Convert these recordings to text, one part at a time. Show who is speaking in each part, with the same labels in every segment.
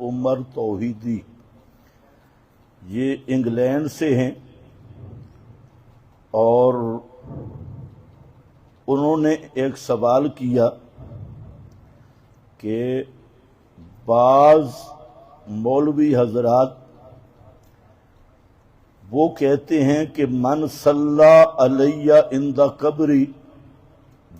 Speaker 1: عمر توحیدی، یہ انگلینڈ سے ہیں، اور انہوں نے ایک سوال کیا کہ بعض مولوی حضرات وہ کہتے ہیں کہ من صلی علیہ عند قبری،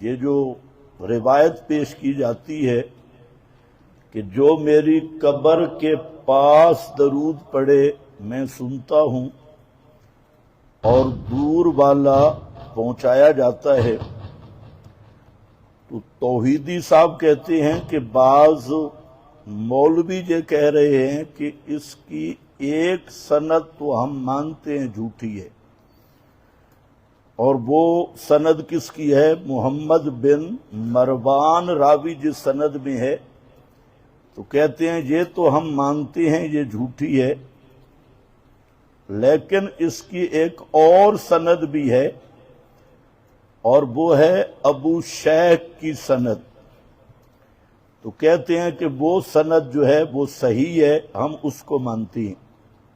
Speaker 1: یہ جو روایت پیش کی جاتی ہے کہ جو میری قبر کے پاس درود پڑھے میں سنتا ہوں اور دور والا پہنچایا جاتا ہے، تو توحیدی صاحب کہتے ہیں کہ بعض مولوی یہ کہہ رہے ہیں کہ اس کی ایک سند تو ہم مانتے ہیں جھوٹی ہے، اور وہ سند کس کی ہے؟ محمد بن مروان راوی جس سند میں ہے، تو کہتے ہیں یہ تو ہم مانتے ہیں یہ جھوٹی ہے، لیکن اس کی ایک اور سند بھی ہے، اور وہ ہے ابو شیخ کی سند۔ تو کہتے ہیں کہ وہ سند جو ہے وہ صحیح ہے، ہم اس کو مانتے ہیں۔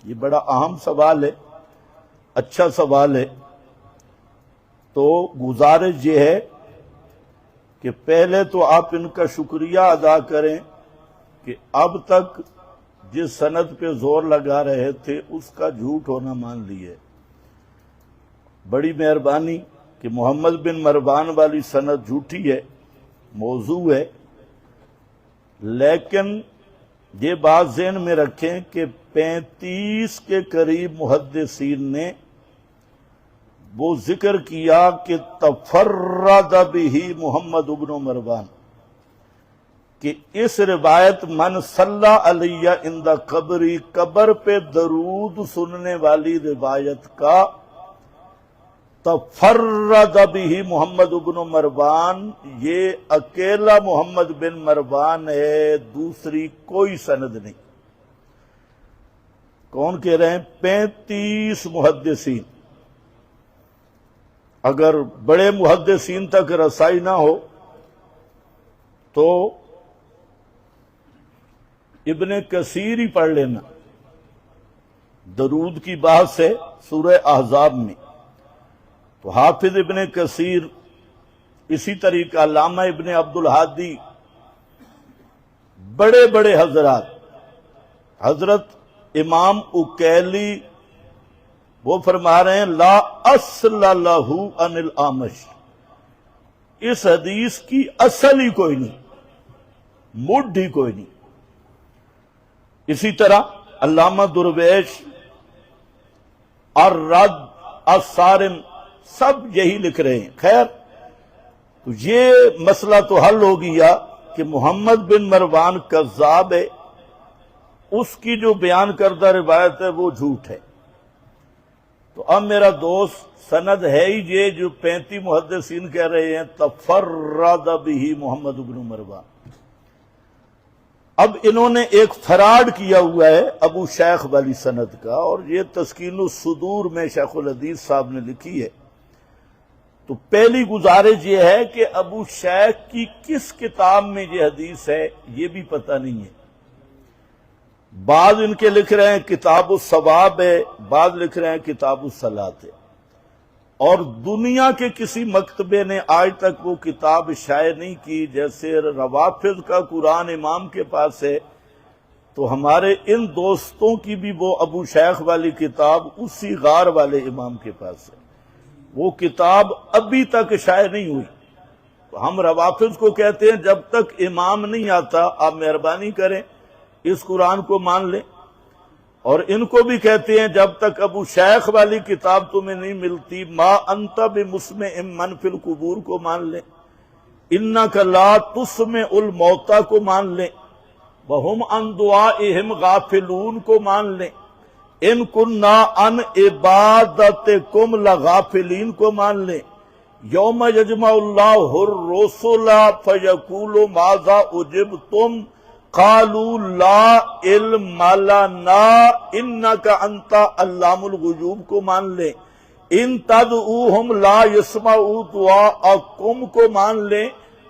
Speaker 1: یہ بڑا اہم سوال ہے، اچھا سوال ہے۔ تو گزارش یہ ہے کہ پہلے تو آپ ان کا شکریہ ادا کریں کہ اب تک جس سند پہ زور لگا رہے تھے اس کا جھوٹ ہونا مان لیے۔ بڑی مہربانی کہ محمد بن مروان والی سند جھوٹی ہے، موضوع ہے، لیکن یہ بات ذہن میں رکھیں کہ 35 کے قریب محدثین نے وہ ذکر کیا کہ تفرد بہ محمد بن مروان، کہ اس روایت من صلی علیہ عند قبری، قبر پہ درود سننے والی روایت کا تفرد بہ محمد بن مروان، یہ اکیلا محمد بن مروان ہے، دوسری کوئی سند نہیں۔ کون کہہ رہے ہیں؟ 35 محدثین۔ اگر بڑے محدثین تک رسائی نہ ہو تو ابن کثیر ہی پڑھ لینا، درود کی بحث ہے سورہ احزاب میں، تو حافظ ابن کثیر، اسی طریقہ علامہ ابن عبد الہادی، بڑے بڑے حضرات، حضرت امام اکیلی وہ فرما رہے ہیں لا اصل لہ عن الاعمش، اس حدیث کی اصل ہی کوئی نہیں، مڈ ہی کوئی نہیں۔ اسی طرح علامہ درویش، الرد، الصارم، سب یہی لکھ رہے ہیں۔ خیر، تو یہ مسئلہ تو حل ہو گیا کہ محمد بن مروان کذاب ہے، اس کی جو بیان کردہ روایت ہے وہ جھوٹ ہے۔ تو اب میرا دوست سند ہے ہی یہ جو 35 محدثین کہہ رہے ہیں تفرد بہ محمد بن مروان۔ اب انہوں نے ایک فراڈ کیا ہوا ہے ابو شیخ والی سند کا، اور یہ تسکین الصدور میں شیخ الحدیث صاحب نے لکھی ہے۔ تو پہلی گزارش یہ ہے کہ ابو شیخ کی کس کتاب میں یہ حدیث ہے یہ بھی پتہ نہیں ہے۔ بعض ان کے لکھ رہے ہیں کتاب الثواب ہے، بعض لکھ رہے ہیں کتاب الصلاۃ ہے، اور دنیا کے کسی مکتبے نے آج تک وہ کتاب شائع نہیں کی۔ جیسے روافض کا قرآن امام کے پاس ہے، تو ہمارے ان دوستوں کی بھی وہ ابو شیخ والی کتاب اسی غار والے امام کے پاس ہے، وہ کتاب ابھی تک شائع نہیں ہوئی۔ تو ہم روافض کو کہتے ہیں جب تک امام نہیں آتا آپ مہربانی کریں اس قرآن کو مان لیں، اور ان کو بھی کہتے ہیں جب تک ابو شیخ والی کتاب تمہیں نہیں ملتی ما انت بمسمع من فی القبور کو مان لیں، انک لا تسمع الموتى کو مان لیں، وہم عن دعائہم غافلون کو مان لیں، ان کننا عن عبادتکم لغافلین کو مان لیں، یوم یجمع اللہ الرسل فیقول ماذا اجبتم قالوا لا علم لنا انک انت علام الغیوب کو مان لیں، ان تدعوہم لا یسمعوا دعاءکم کو مان لیں،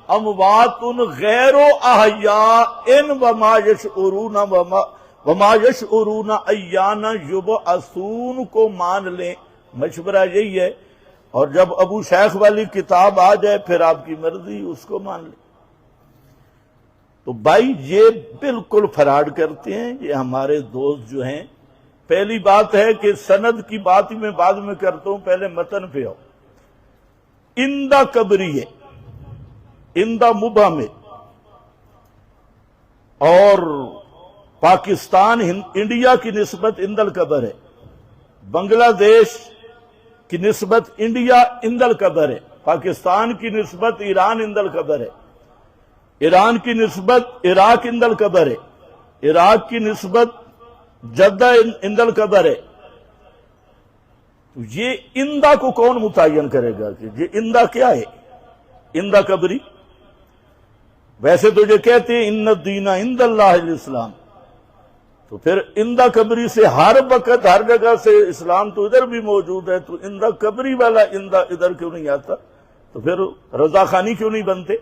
Speaker 1: اموات غیر احیاء وما یشعرون وما یشعرون ایان یبعثون کو مان لیں. مشورہ یہی ہے. اور جب ابو شیخ والی کتاب آ جائے پھر آپ کی مرضی اس کو مان لیں. تو بھائی یہ بالکل فراڈ کرتے ہیں یہ ہمارے دوست جو ہیں. پہلی بات ہے کہ سند کی بات ہی میں بعد میں کرتا ہوں، پہلے متن پہ آؤ. اندہ قبری ہے، اندہ مبہم ہے، اور پاکستان انڈیا کی نسبت اند القبر ہے، بنگلہ دیش کی نسبت انڈیا اند القبر ہے، پاکستان کی نسبت ایران اند القبر ہے، ایران کی نسبت عراق اند القبر ہے، عراق کی نسبت جدہ اند القبر ہے. تو یہ اندہ کو کون متعین کرے گا کہ یہ اندہ کیا ہے؟ اندہ قبری. ویسے تو یہ کہتے ہیں ان الدین عند اللہ الاسلام، تو پھر اندہ قبری سے ہر وقت ہر جگہ سے اسلام تو ادھر بھی موجود ہے، تو اندہ قبری والا اندہ ادھر کیوں نہیں آتا؟ تو پھر رضا خانی کیوں نہیں بنتے؟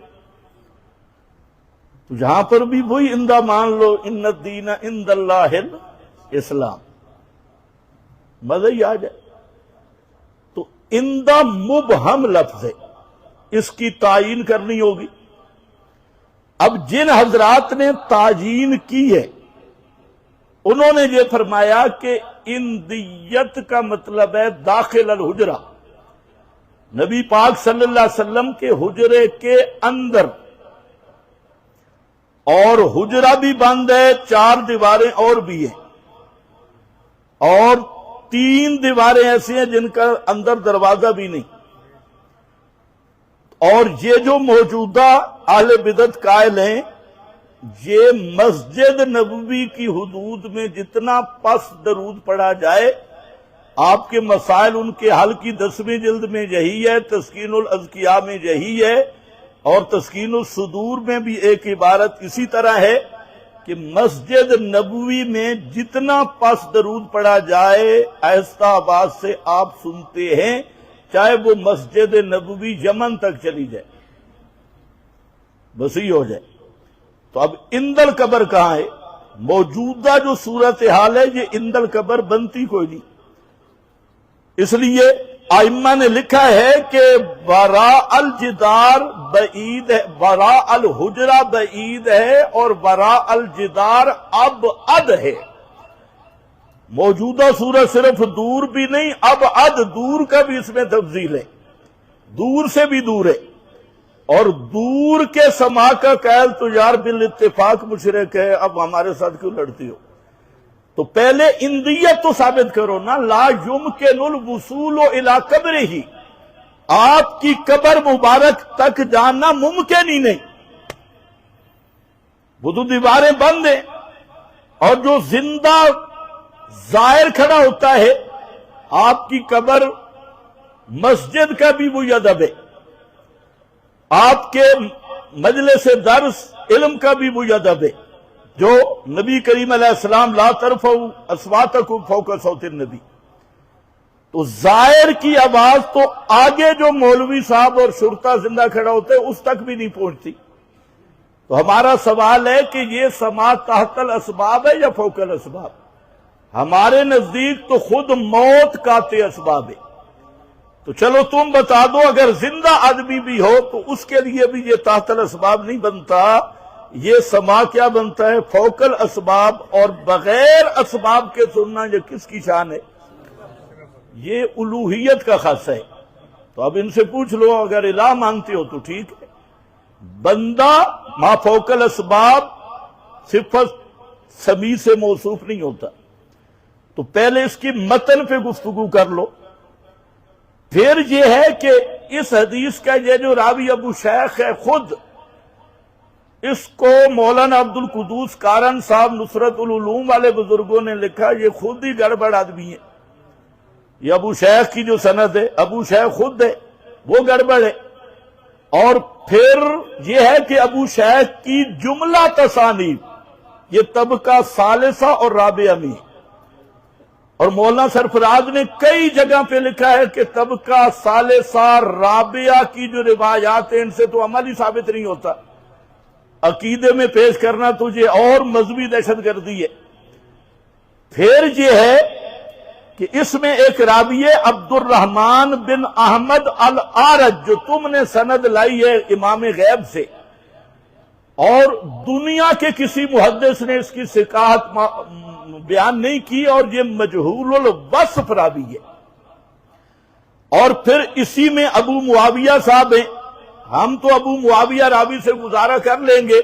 Speaker 1: تو یہاں پر بھی وہی اندہ مان لو، ان الدین عند اللہ الاسلام، مزہ ہی آ جائے. تو اندہ مبہم لفظ ہے، اس کی تعیین کرنی ہوگی. اب جن حضرات نے تعیین کی ہے انہوں نے یہ فرمایا کہ اندیت کا مطلب ہے داخل الحجرہ، نبی پاک صلی اللہ علیہ وسلم کے حجرے کے اندر. اور حجرہ بھی بند ہے، 4 دیواریں اور بھی ہیں، اور 3 دیواریں ایسی ہیں جن کا اندر دروازہ بھی نہیں. اور یہ جو موجودہ اہل بدعت قائل ہیں، یہ مسجد نبوی کی حدود میں جتنا پس درود پڑھا جائے، آپ کے مسائل ان کے حل کی 10ویں جلد میں یہی ہے، تسکین الاذکیاء میں یہی ہے، اور تسکین الصدور میں بھی ایک عبارت اسی طرح ہے کہ مسجد نبوی میں جتنا پس درود پڑھا جائے آہستہ آواز سے آپ سنتے ہیں، چاہے وہ مسجد نبوی یمن تک چلی جائے، وسیع ہو جائے. تو اب اند القبر کہاں ہے؟ موجودہ جو صورتحال ہے یہ اند القبر بنتی کوئی نہیں. اس لیے ائمہ نے لکھا ہے کہ وراء الجدار بعید ہے، وراء الحجرہ بعید ہے، اور وراء الجدار ابعد ہے. موجودہ صورت صرف دور بھی نہیں، ابعد دور کا بھی اس میں تفضیل ہے، دور سے بھی دور ہے. اور دور کے سما کا قائل تو یار بالاتفاق مشرک ہے، اب ہمارے ساتھ کیوں لڑتی ہو؟ تو پہلے اندیت تو ثابت کرو نا. لا یمکن الوصول الی قبرہ، آپ کی قبر مبارک تک جانا ممکن ہی نہیں. وہ تو دیواریں بند ہیں، اور جو زندہ ظاہر کھڑا ہوتا ہے آپ کی قبر، مسجد کا بھی وہ ادب ہے، آپ کے مجلس درس علم کا بھی وہ ادب ہے جو نبی کریم علیہ السلام لا ترفعوا اصواتکم فوق صوت النبی. تو ظاہر کی آواز تو آگے جو مولوی صاحب اور شرطا زندہ کھڑا ہوتے ہیں اس تک بھی نہیں پہنچتی. تو ہمارا سوال ہے کہ یہ سماع تحت الاسباب ہے یا فوق الاسباب؟ ہمارے نزدیک تو خود موت قاطع اسباب ہے. تو چلو تم بتا دو، اگر زندہ آدمی بھی ہو تو اس کے لیے بھی یہ تحت الاسباب نہیں بنتا، یہ سماع کیا بنتا ہے؟ فوق الاسباب. اور بغیر اسباب کے سننا یہ کس کی شان ہے؟ یہ الوہیت کا خاصہ ہے. تو اب ان سے پوچھ لو، اگر الہ مانتے ہو تو ٹھیک ہے. بندہ ما فوق الاسباب صفت سمیع سے موصوف نہیں ہوتا. تو پہلے اس کی متن پہ گفتگو کر لو. پھر یہ ہے کہ اس حدیث کا یہ جو راوی ابو شیخ ہے، خود اس کو مولانا عبد القدوس کارن صاحب نصرت العلوم والے بزرگوں نے لکھا یہ خود ہی گڑبڑ آدمی ہے. یہ ابو شیخ کی جو سند ہے، ابو شیخ خود ہے وہ گڑبڑ ہے. اور پھر یہ ہے کہ ابو شیخ کی جملہ تصانیف یہ طبقہ ثالثہ اور رابعہ میں، اور مولانا سرفراز نے کئی جگہ پہ لکھا ہے کہ طبقہ ثالثہ رابعہ کی جو روایات ہیں ان سے تو عمل ہی ثابت نہیں ہوتا، عقیدے میں پیش کرنا تجھے اور مذہبی دہشت گردی ہے۔ پھر یہ ہے کہ اس میں ایک راوی ہے عبد الرحمن بن احمد العارج، جو تم نے سند لائی ہے امام غیب سے، اور دنیا کے کسی محدث نے اس کی ثقاہت بیان نہیں کی، اور یہ مجہول الوصف راوی ہے۔ اور پھر اسی میں ابو معاویہ صاحب ہیں، ہم تو ابو معاویہ راوی سے گزارا کر لیں گے،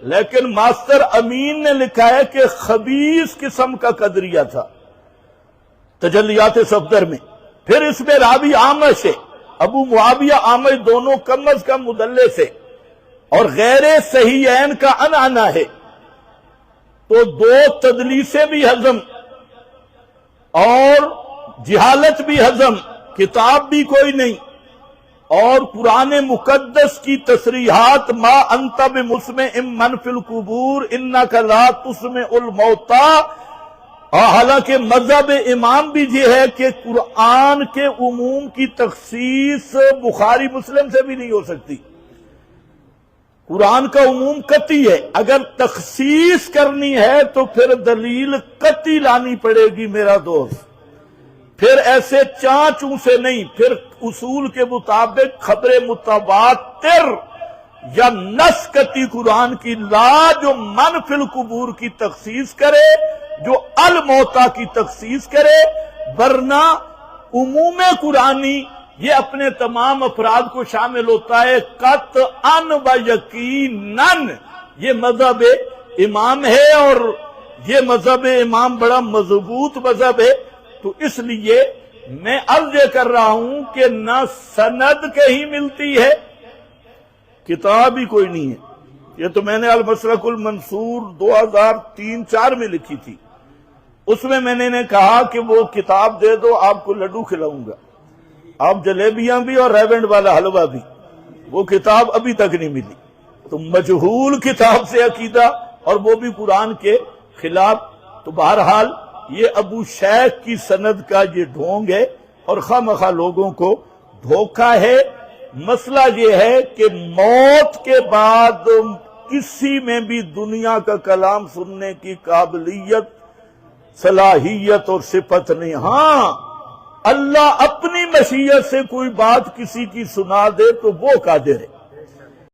Speaker 1: لیکن ماسٹر امین نے لکھا ہے کہ خبیث قسم کا قدریہ تھا تجلیات صفدر میں۔ پھر اس میں راوی عامش ہے، ابو معاویہ عامش دونوں کم از کم مدلس ہے، اور غیر صحیحین کا عنعنہ ہے، تو دو تدلیسیں بھی ہضم اور جہالت بھی ہضم، کتاب بھی کوئی نہیں، اور قرآن مقدس کی تصریحات ما انت بمسمع من فی القبور انک لا تسمع الموتى، حالانکہ مذہب امام بھی یہ ہے کہ قرآن کے عموم کی تخصیص بخاری مسلم سے بھی نہیں ہو سکتی، قرآن کا عموم قطعی ہے، اگر تخصیص کرنی ہے تو پھر دلیل قطعی لانی پڑے گی میرا دوست، پھر ایسے چاچوں سے نہیں، پھر اصول کے مطابق خبر متواتر یا نص قطعی قرآن کی لا، جو من فی القبور کی تخصیص کرے، جو الموتى کی تخصیص کرے، ورنہ عموم قرآنی یہ اپنے تمام افراد کو شامل ہوتا ہے قطعاً و یقیناً۔ یہ مذہب امام ہے، اور یہ مذہب امام بڑا مضبوط مذہب ہے، تو اس لیے میں عرض یہ کر رہا ہوں کہ نہ سند کہیں ملتی ہے، کتاب ہی کوئی نہیں ہے۔ یہ تو میں نے المسلک المنصور 2003-4 میں لکھی تھی، اس میں میں نے کہا کہ وہ کتاب دے دو، آپ کو لڈو کھلاؤں گا، آپ جلیبیاں بھی اور ریونڈ والا حلوہ بھی، وہ کتاب ابھی تک نہیں ملی۔ تو مجہول کتاب سے عقیدہ، اور وہ بھی قرآن کے خلاف، تو بہرحال یہ ابو شیخ کی سند کا یہ ڈھونگ ہے، اور خواہ لوگوں کو دھوکہ ہے۔ مسئلہ یہ ہے کہ موت کے بعد کسی میں بھی دنیا کا کلام سننے کی قابلیت، صلاحیت اور صفت نہیں۔ ہاں اللہ اپنی مشیت سے کوئی بات کسی کی سنا دے تو وہ قادر ہے۔